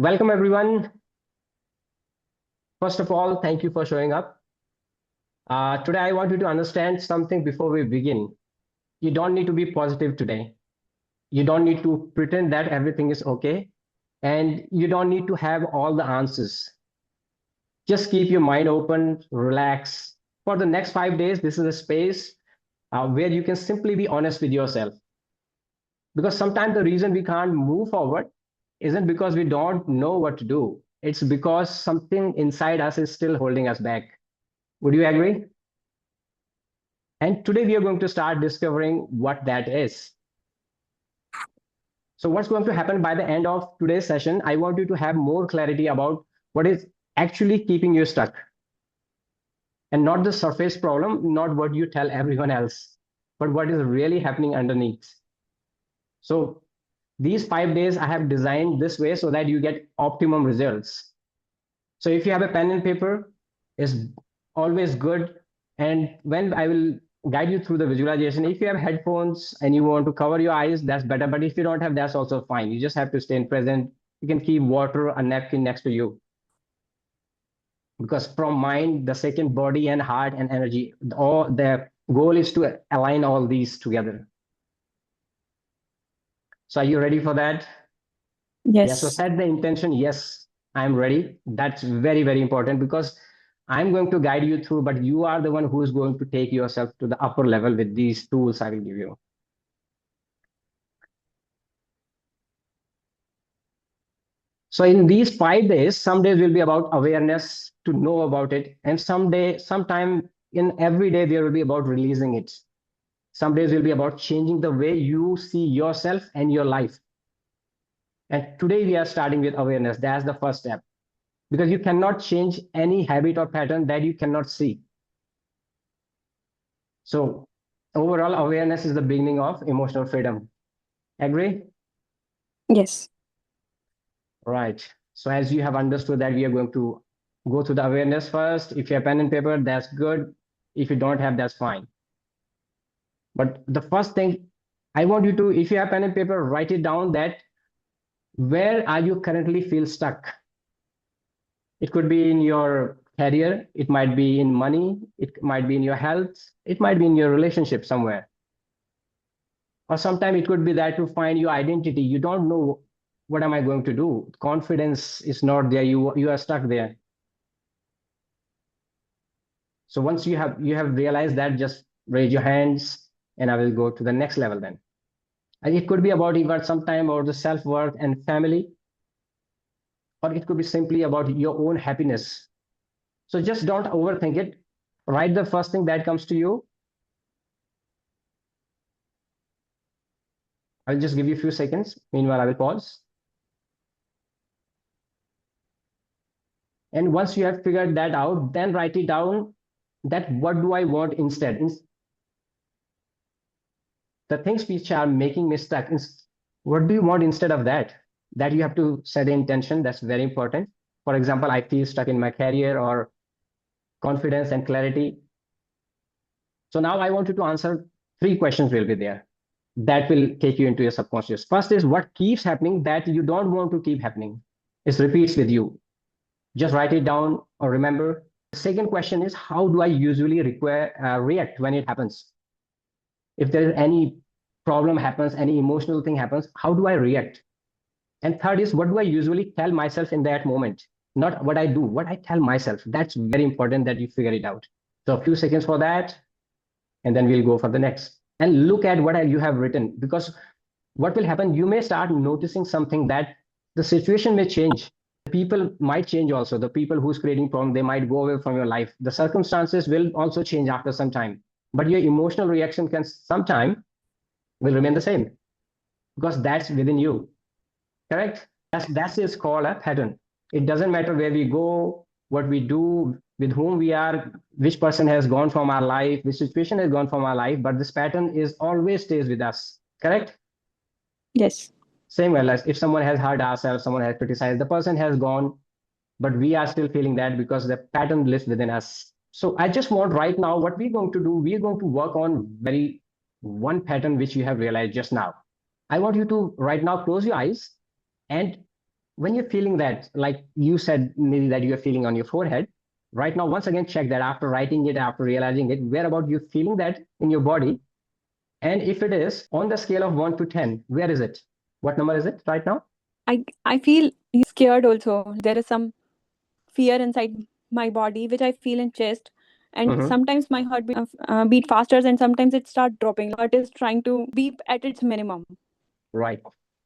Welcome, everyone. First of all, thank you for showing up. Today, I want you to understand something before we begin. You don't need to be positive today. You don't need to pretend that everything is okay. And you don't need to have all the answers. Just keep your mind open, relax. For the next 5 days, this is a space where you can simply be honest with yourself. Because sometimes the reason we can't move forward isn't because we don't know what to do, it's because something inside us is still holding us back. Would you agree? And today we are going to start discovering what that is. So, what's going to happen by the end of today's session? I want you to have more clarity about what is actually keeping you stuck and not the surface problem, not what you tell everyone else, but what is really happening underneath. So, these 5 days I have designed this way so that you get optimum results. So, if you have a pen and paper, it's always good. And when I will guide you through the visualization, if you have headphones and you want to cover your eyes, that's better. But if you don't have, that's also fine. You just have to stay in present. You can keep water, a napkin next to you. Because from mind, the second body and heart and energy, all the goal is to align all these together. So are you ready for that? Yes. So Yes. set the intention. Yes, I'm ready. That's very, very important because I'm going to guide you through, but you are the one who is going to take yourself to the upper level with these tools I will give you. So in these 5 days, some days will be about awareness to know about it, and sometime in every day there will be about releasing it. Some days will be about changing the way you see yourself and your life. And today we are starting with awareness. That's the first step because you cannot change any habit or pattern that you cannot see. So overall awareness is the beginning of emotional freedom. Agree? Yes. Right. So as you have understood that we are going to go to the awareness first. If you have pen and paper, that's good. If you don't have, that's fine. But the first thing I want you to, if you have pen and paper, write it down that where are you currently feel stuck? It could be in your career, it might be in money, it might be in your health, it might be in your relationship somewhere. Or sometimes it could be that to find your identity. You don't know what am I going to do. Confidence is not there. You are stuck there. So once you have realized that, just raise your hands and I will go to the next level then. And it could be about even sometime or the self-worth and family, or it could be simply about your own happiness. So just don't overthink it. Write the first thing that comes to you. I'll just give you a few seconds. Meanwhile, I will pause. And once you have figured that out, then write it down that what do I want instead? The things which are making me stuck, what do you want instead of that? That you have to set the intention. That's very important. For example, I feel stuck in my career or confidence and clarity. So now I want you to answer three questions will be there that will take you into your subconscious. First is what keeps happening that you don't want to keep happening. It repeats with you. Just write it down or remember. The second question is how do I usually react when it happens? If there is any problem happens, any emotional thing happens, how do I react? And third is what do I usually tell myself in that moment? Not what I do, what I tell myself. That's very important that you figure it out. So a few seconds for that, and then we'll go for the next. And look at what you have written because what will happen, you may start noticing something that the situation may change. People might change also. The people who's creating problem, they might go away from your life. The circumstances will also change after some time. But your emotional reaction can sometime will remain the same because that's within you. Correct? That's is called a pattern. It doesn't matter where we go, what we do, with whom we are, which person has gone from our life, which situation has gone from our life, but this pattern is always stays with us. Correct? Yes. Same well as if someone has hurt ourselves, someone has criticized, the person has gone, but we are still feeling that because the pattern lives within us. So I just want right now what we're going to do, we're going to work on very one pattern which you have realized just now. I want you to right now close your eyes and when you're feeling that, like you said, Nidhi, that you're feeling on your forehead, right now, once again, check that after writing it, after realizing it, where about you feeling that in your body? And if it is on the scale of 1 to 10, where is it? What number is it right now? I feel scared also. There is some fear inside my body, which I feel in chest. And Mhm. sometimes my heart beat faster, and sometimes it start dropping. Heart is trying to beat at its minimum. Right.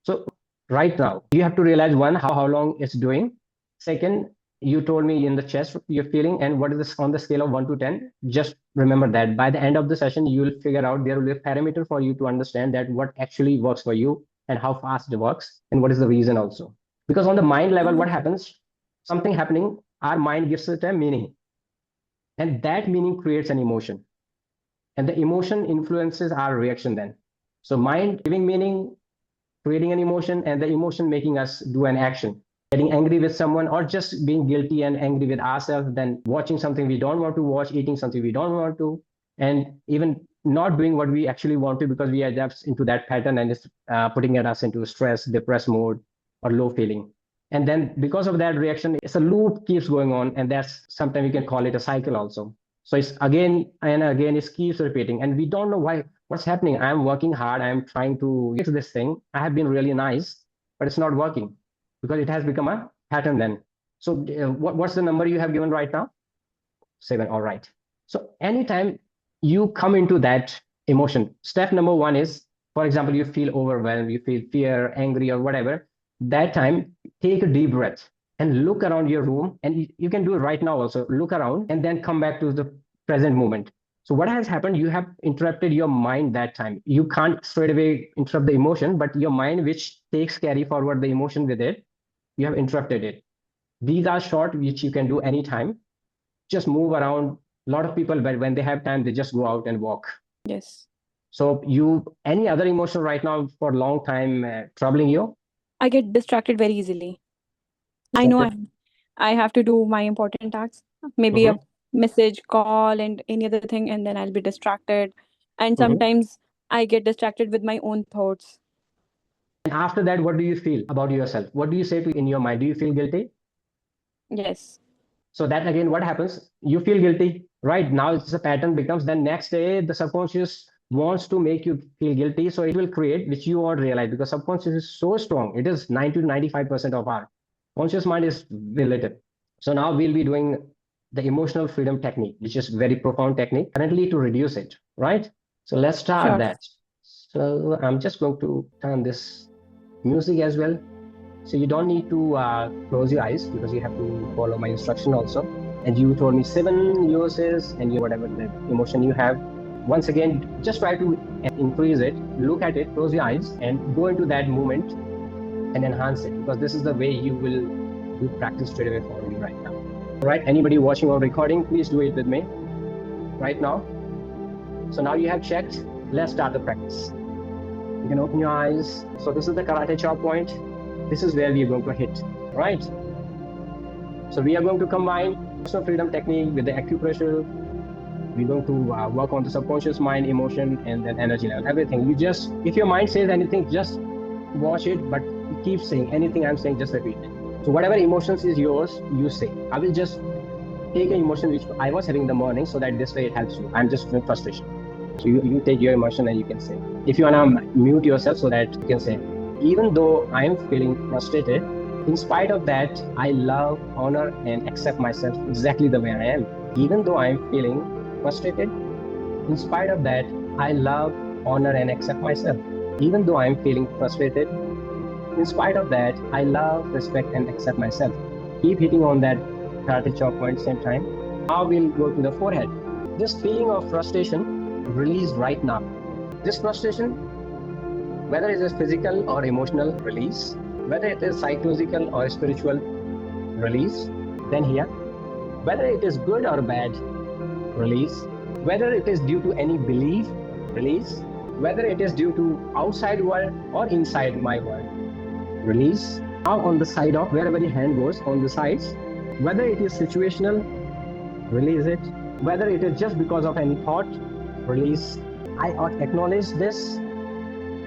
So right now, you have to realize one, how long it's doing. Second, you told me in the chest you're feeling, and what is this on the scale of 1 to 10? Just remember that by the end of the session, you will figure out there will be a parameter for you to understand that what actually works for you and how fast it works and what is the reason also. Because on the mind level, what happens? Something happening, our mind gives it a meaning, and that meaning creates an emotion, and the emotion influences our reaction then. So mind giving meaning, creating an emotion, and the emotion making us do an action. Getting angry with someone, or just being guilty and angry with ourselves, then watching something we don't want to watch, eating something we don't want to, and even not doing what we actually want to because we adapt into that pattern, and it's putting us into stress, depressed mode, or low feeling. And then because of that reaction, it's a loop keeps going on, and that's sometimes we can call it a cycle also. So it's again and again, it keeps repeating, and we don't know why. What's happening? I'm working hard. I'm trying to fix this thing. I have been really nice, but it's not working because it has become a pattern then. So what's the number you have given right now? 7. All right. So anytime you come into that emotion, step number one is, for example, you feel overwhelmed, you feel fear, angry, or whatever. That time, take a deep breath and look around your room. And you can do it right now also. Look around and then come back to the present moment. So what has happened? You have interrupted your mind that time. You can't straight away interrupt the emotion, but your mind, which takes carry forward the emotion with it, you have interrupted it. These are short, which you can do anytime. Just move around. A lot of people, when they have time, they just go out and walk. Yes. So any other emotion right now for a long time troubling you? I get distracted very easily. I know I have to do my important tasks, maybe Mhm, a message, call, and any other thing, and then I'll be distracted. And mhm. sometimes I get distracted with my own thoughts. And after that, what do you feel about yourself? What do you say to in your mind? Do you feel guilty? Yes. So that again, what happens? You feel guilty, right? Now it's a pattern becomes, then next day the subconscious wants to make you feel guilty. So it will create, which you won't realize because subconscious is so strong. It is 90 to 95% of our conscious mind is relative. So now we'll be doing the emotional freedom technique, which is very profound technique currently to reduce it, right? So let's start Sure. that. So I'm just going to turn this music as well. So you don't need to close your eyes because you have to follow my instruction also. And you told me 7 uses and whatever the emotion you have. Once again, just try to increase it, look at it, close your eyes, and go into that moment and enhance it because this is the way you will do practice straight away for you right now. All right, anybody watching or recording, please do it with me right now. So now you have checked. Let's start the practice. You can open your eyes. So this is the karate chop point. This is where we are going to hit, right? So we are going to combine emotional freedom technique with the acupressure. We're going to work on the subconscious mind, emotion, and then energy level, everything. If your mind says anything, just watch it, but keep saying anything I'm saying, just repeat it. So whatever emotions is yours, you say. I will just take an emotion which I was having in the morning so that this way it helps you. I'm just feeling frustration. So you take your emotion and you can say. If you want to mute yourself so that you can say, even though I'm feeling frustrated, in spite of that, I love, honor, and accept myself exactly the way I am. Even though I'm feeling frustrated, in spite of that, I love, honor, and accept myself. Even though I'm feeling frustrated, in spite of that, I love, respect, and accept myself. Keep hitting on that karate chop point same time. Now we'll go to the forehead. This feeling of frustration, release right now. This frustration, whether it is physical or emotional, release. Whether it is psychological or spiritual, release. Then here, whether it is good or bad, release. Whether it is due to any belief, release. Whether it is due to outside world or inside my world, release. Now on the side of wherever your hand goes, on the sides, whether it is situational, release it. Whether it is just because of any thought, release. I acknowledge this,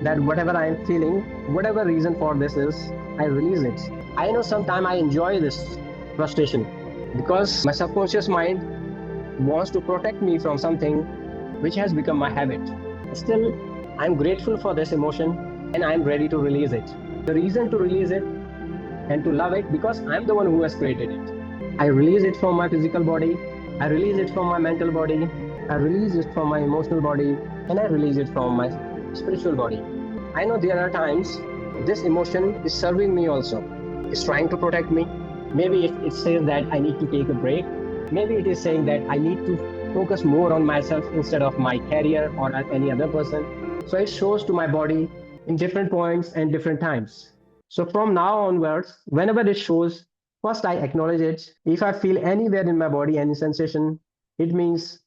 that whatever I am feeling, whatever reason for this is, I release it. I know sometimes I enjoy this frustration because my subconscious mind wants to protect me from something which has become my habit. Still, I'm grateful for this emotion and I'm ready to release it. The reason to release it and to love it because I'm the one who has created it. I release it from my physical body, I release it from my mental body, I release it from my emotional body, and I release it from my spiritual body. I know there are times this emotion is serving me also. It's trying to protect me. Maybe it says that I need to take a break. Maybe it is saying that I need to focus more on myself instead of my career or any other person. So it shows to my body in different points and different times. So from now onwards, whenever it shows, first I acknowledge it. If I feel anywhere in my body any sensation, it means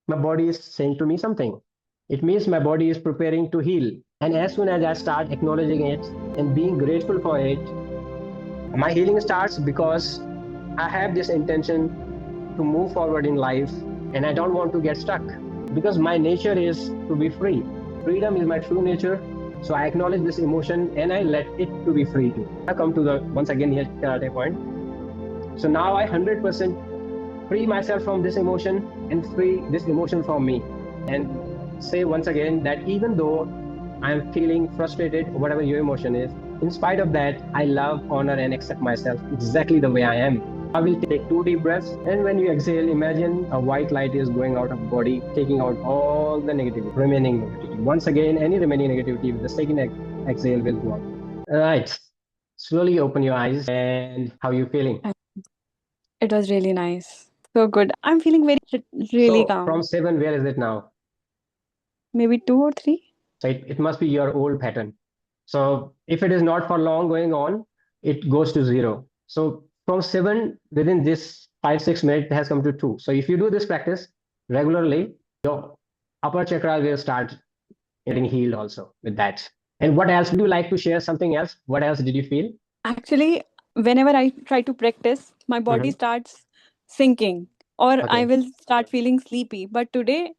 my body is saying to me something. It means my body is preparing to heal. And as soon as I start acknowledging it and being grateful for it, my healing starts because I have this intention to move forward in life and I don't want to get stuck because my nature is to be free. Freedom is my true nature. So I acknowledge this emotion and I let it to be free too. I come to the once again here karate point. So now I 100% free myself from this emotion and free this emotion from me. And say once again that even though I'm feeling frustrated, whatever your emotion is, in spite of that, I love, honor, and accept myself exactly the way I am. I will take 2 deep breaths, and when you exhale, imagine a white light is going out of the body, taking out all the negativity, remaining negativity. Once again, any remaining negativity with the second exhale will go out. All right. Slowly open your eyes, and how you feeling? It was really nice. So good. I'm feeling really So calm. from 7, where is it now? Maybe 2 or 3. So it must be your old pattern. So if it is not for long going on, it goes to 0. So from 7, within this 5-6 minutes, it has come to 2. So if you do this practice regularly, your upper chakra will start getting healed also with that. And what else? Would you like to share something else? What else did you feel? Actually, whenever I try to practice, my body starts sinking or I Okay. will start feeling sleepy. But today,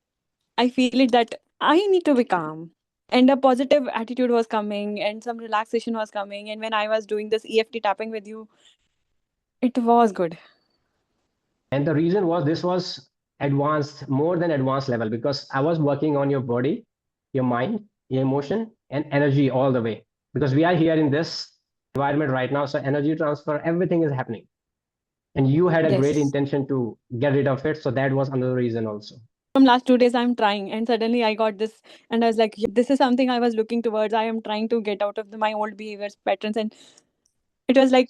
I feel it that I need to be calm. And a positive attitude was coming and some relaxation was coming. And when I was doing this EFT tapping with you, it was good. And the reason was this was advanced, more than advanced level, because I was working on your body, your mind, your emotion, and energy all the way. Because we are here in this environment right now, so energy transfer, everything is happening. And you had a great Yes. intention to get rid of it, so that was another reason also. From last 2 days, I'm trying, and suddenly I got this, and I was like, this is something I was looking towards. I am trying to get out of my old behaviors, patterns, and it was like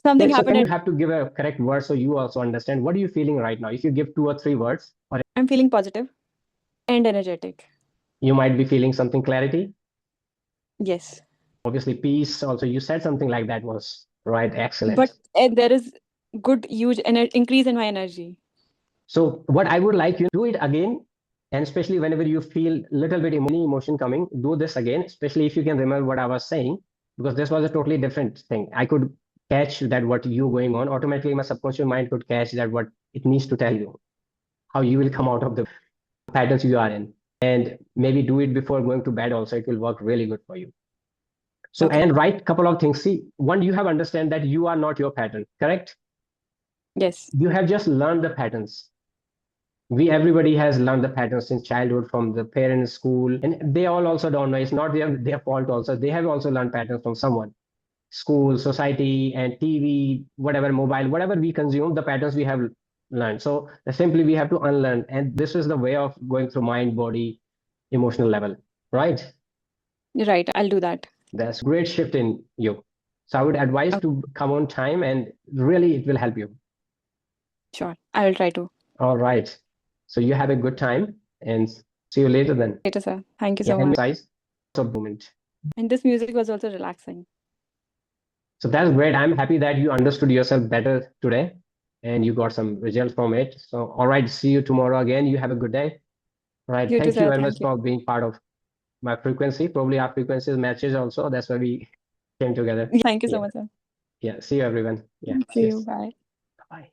something So happened. you have to give a correct word so you also understand what are you feeling right now. If you give 2 or 3 words, or I'm feeling positive and energetic. you might be feeling something clarity, Yes. obviously peace. Also, you said something like that was right. Excellent. But there is good, huge increase in my energy. So what I would like you to do it again, and especially whenever you feel a little bit any emotion coming, do this again, especially if you can remember what I was saying, because this was a totally different thing. I could catch that what you going on, automatically my subconscious mind could catch that what it needs to tell you, how you will come out of the patterns you are in. And maybe do it before going to bed also, it will work really good for you. So, Okay. and write couple of things. See, one, you have understand that you are not your pattern, correct? Yes. You have just learned the patterns. Everybody has learned the patterns since childhood from the parents, school, and they all also don't know. It's not their fault also. They have also learned patterns from someone. School, society, and TV, whatever, mobile, whatever we consume, the patterns we have learned. So simply we have to unlearn. And this is the way of going through mind, body, emotional level, right? Right. I'll do that. That's great shift in you. So I would advise to come on time and really it will help you. Sure. I will try to. All right. So you have a good time and see you later then. Later, sir. Thank you Yeah, so and much. size of moment. And this music was also relaxing. So that's great. I'm happy that you understood yourself better today and you got some results from it. So, all right, see you tomorrow again. You have a good day. All right. You too, Thank you sir. very much Thank you. for being part of my frequency. Probably our frequencies matches also. That's why we came together. Thank you so Yeah. much, sir. Yeah. See you, everyone. Yeah. See you. Cheers. Bye. Bye.